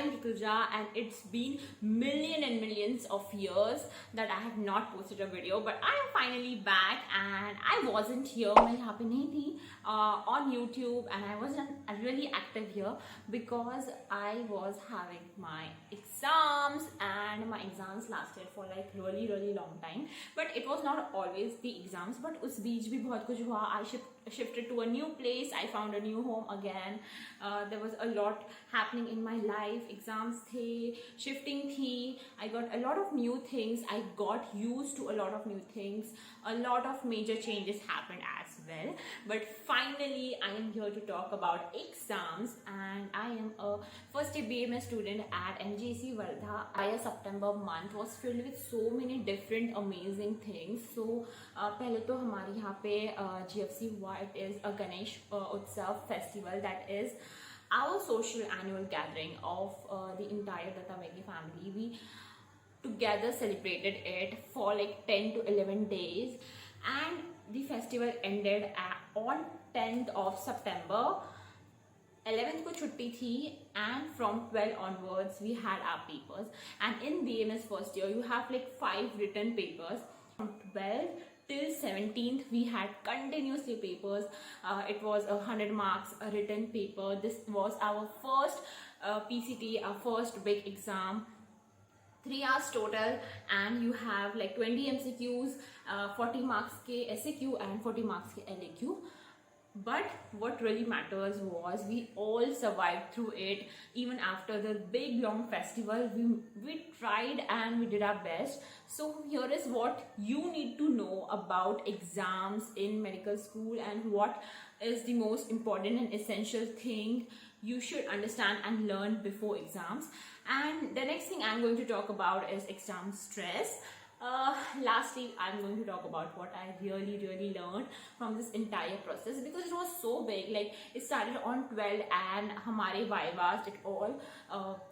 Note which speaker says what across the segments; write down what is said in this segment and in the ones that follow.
Speaker 1: am Rituja, and it's been millions of years that I have not posted a video, but I am finally back and I wasn't here. मैं यहाँ पे नहीं थी on YouTube, and I wasn't really active here because I was having my exams, and my exams lasted for like really long time. But it was not always the exams, but उस बीच भी बहुत कुछ हुआ. I shifted to a new place. I found a new home again. There was a lot happening in my life. Exams the, shifting thi. I got a lot of new things. I got used to a lot of new things. A lot of major changes happened as well. But finally, I am here to talk about exams, and I am a first year BMS student at MJC Wardha. September month was filled with so many different amazing things. So पहले तो हमारे यहाँ पे GFC हुआ. It is a Ganesh Utsav festival, that is our social annual gathering of the entire Datta Megi family. We together celebrated it for like 10 to 11 days, and the festival ended on 10th of September. 11th को छुट्टी थी, and from 12 onwards we had our papers. And in BMS first year you have like 5 written papers. From 12 till 17th we had continuously papers. It was 100 marks a written paper. This was our first PCT, our first big exam. 3 hours total, and you have like 20 MCQs, 40 marks ke SAQ and 40 marks ke LAQ. But what really matters was we all survived through it. Even after the big long festival, we tried and we did our best. So here is what you need to know about exams in medical school, and what is the most important and essential thing you should understand and learn before exams. And the next thing I'm going to talk about is exam stress. Lastly, I'm going to talk about what I really learned from this entire process, because it was so big. Like, it started on 12 and hamare vivas, it all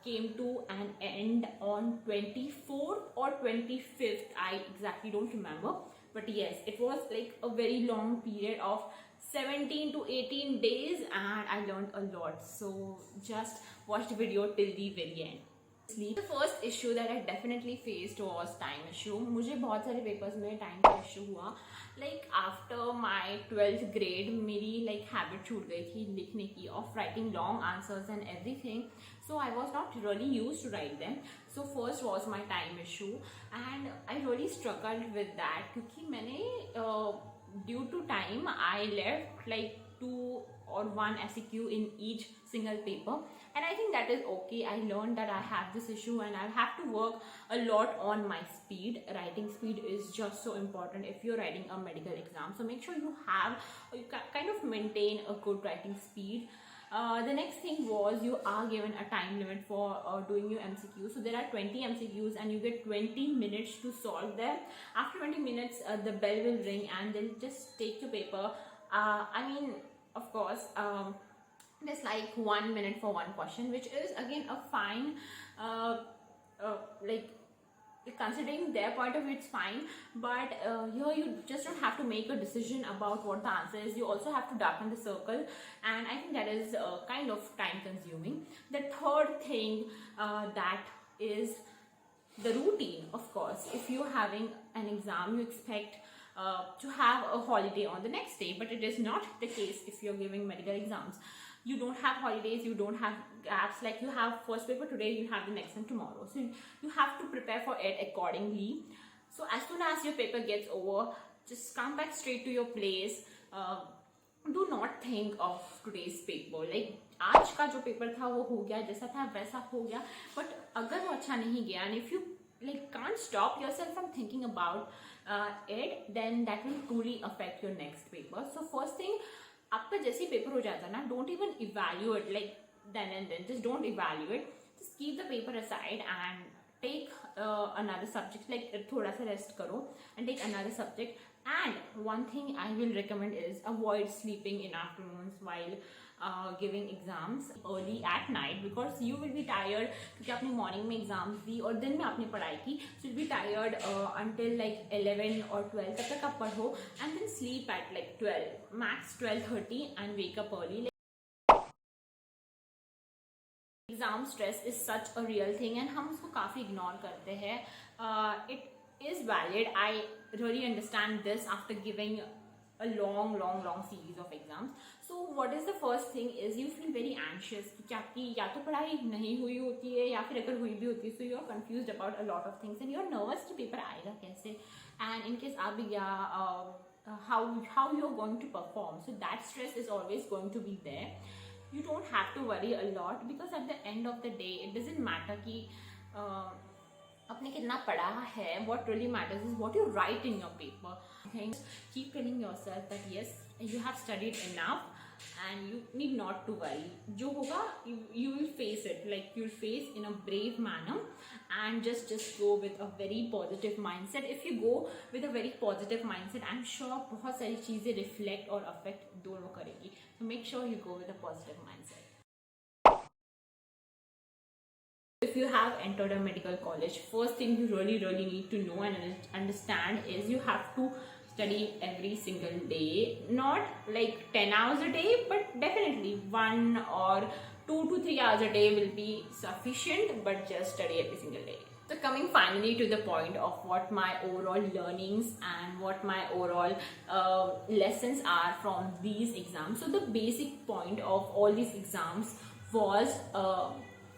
Speaker 1: came to an end on 24th or 25th. I exactly don't remember, but yes, it was like a very long period of 17 to 18 days, and I learned a lot. So just watch the video till the very end. The first issue that I definitely faced was time issue. मुझे बहुत सारे papers में time का issue हुआ. Like after my 12th grade, मेरी like habit छूट गई थी लिखने की, of writing long answers and everything. So I was not really used to write them. So first was my time issue, and I really struggled with that क्योंकि मैंने due to time I left like 2 or 1 SEQ in each single paper, and I think that is okay. I learned that I have this issue and I have to work a lot on my speed. Writing speed is just so important if you're writing a medical exam, so make sure you kind of maintain a good writing speed. The next thing was you are given a time limit for doing your MCQ. So there are 20 MCQs and you get 20 minutes to solve them. After 20 minutes the bell will ring and they'll just take your paper. I mean, of course, there's like 1 minute for one question, which is again a fine, like considering their point of view, it's fine. But here you just don't have to make a decision about what the answer is. You also have to darken the circle, and I think that is kind of time consuming. The third thing that is the routine. Of course, if you're having an exam, you expect to have a holiday on the next day, but it is not the case if you're giving medical exams. You don't have holidays, you don't have gaps. Like, you have first paper today, you have the next one tomorrow, so you have to prepare for it accordingly. So as soon as your paper gets over, just come back straight to your place. Do not think of today's paper. Like, आज का जो paper था वो हो गया, जैसा था वैसा हो गया. But अगर वो अच्छा नहीं गया, and if you like can't stop yourself from thinking about it, then that will truly affect your next paper. So first thing, आपका जैसे पेपर हो जाता है ना, don't even evaluate like then and then. Just don't evaluate. Just keep the paper aside and take another subject. Like, थोड़ा सा rest करो and take another subject. And one thing I will recommend is avoid sleeping in afternoons while giving exams early at night, because you will be tired क्योंकि आपने morning में exams दी और दिन में आपने पढ़ाई की. So you'll be tired until like 11 or 12 तब तक आप पढ़ो, and then sleep at like 12, max 12:30, and wake up early. Exam stress is such a real thing and हम उसको काफ़ी इग्नोर करते हैं. It is valid. I really understand this after giving a long series of exams. So what is the first thing is you feel very anxious कि आपकी या तो पढ़ाई नहीं हुई होती है या फिर अगर हुई भी होती है so you are confused about a lot of things and you are nervous कि पेपर आएगा कैसे, and in case आ भी गया how you are going to perform. So that stress is always going to be there. You don't have to worry a lot because at the end of the day it doesn't matter कि आपने कितना पढ़ा है. What really matters is what you write in your paper. Keep telling yourself that yes, you have studied enough and you need not to worry. जो होगा you will face it, like you'll face in a brave manner and just go with a very positive mindset. If you go with a very positive mindset, I'm sure बहुत सारी चीज़ें reflect और affect दोनों करेगी. So make sure you go with a positive mindset. If you have entered a medical college, first thing you really need to know and understand is you have to study every single day. Not like 10 hours a day, but definitely 1 or 2 to 3 hours a day will be sufficient, but just study every single day. So coming finally to the point of what my overall learnings and what my overall lessons are from these exams. So the basic point of all these exams was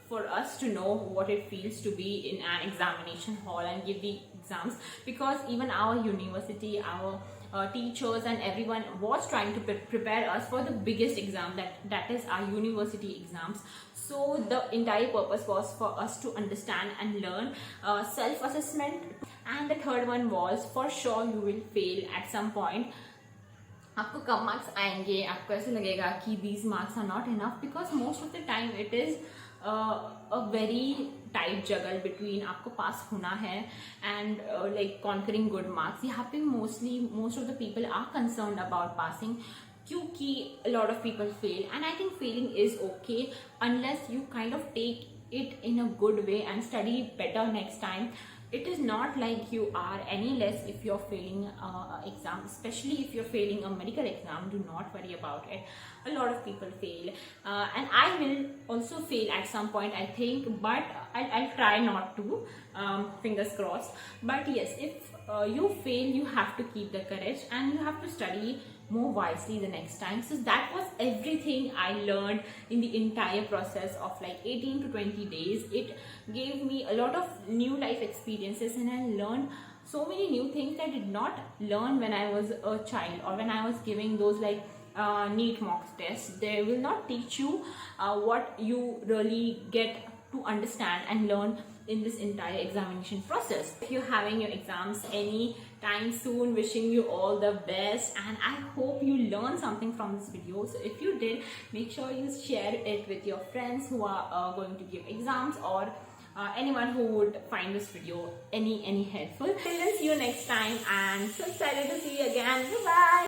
Speaker 1: for us to know what it feels to be in an examination hall and give the exams, because even our university, our teachers and everyone was trying to prepare us for the biggest exam, that is our university exams. So the entire purpose was for us to understand and learn self-assessment. And the third one was, for sure you will fail at some point. आपको कम marks आएंगे, आपको ऐसे लगेगा कि these marks are not enough, because most of the time it is a very tight juggle between आपको पास होना है and like conquering good marks. यहाँ पे most of the people are concerned about passing, क्योंकि a lot of people fail, and I think failing is okay unless you kind of take it in a good way and study better next time. It is not like you are any less if you're failing exam, especially if you're failing a medical exam. Do not worry about it. A lot of people fail, and I will also fail at some point, I think, but I'll try not to. Fingers crossed. But yes, if you fail, you have to keep the courage and you have to study more wisely the next time. So that was everything I learned in the entire process of like 18 to 20 days. It gave me a lot of new life experiences and I learned so many new things that I did not learn when I was a child or when I was giving those like NEET mock tests. They will not teach you what you really get to understand and learn in this entire examination process. If you're having your exams any time soon, wishing you all the best, and I hope you learned something from this video. So if you did, make sure you share it with your friends who are going to give exams, or anyone who would find this video any helpful. Till then, see you next time, and so excited to see you again. Bye bye.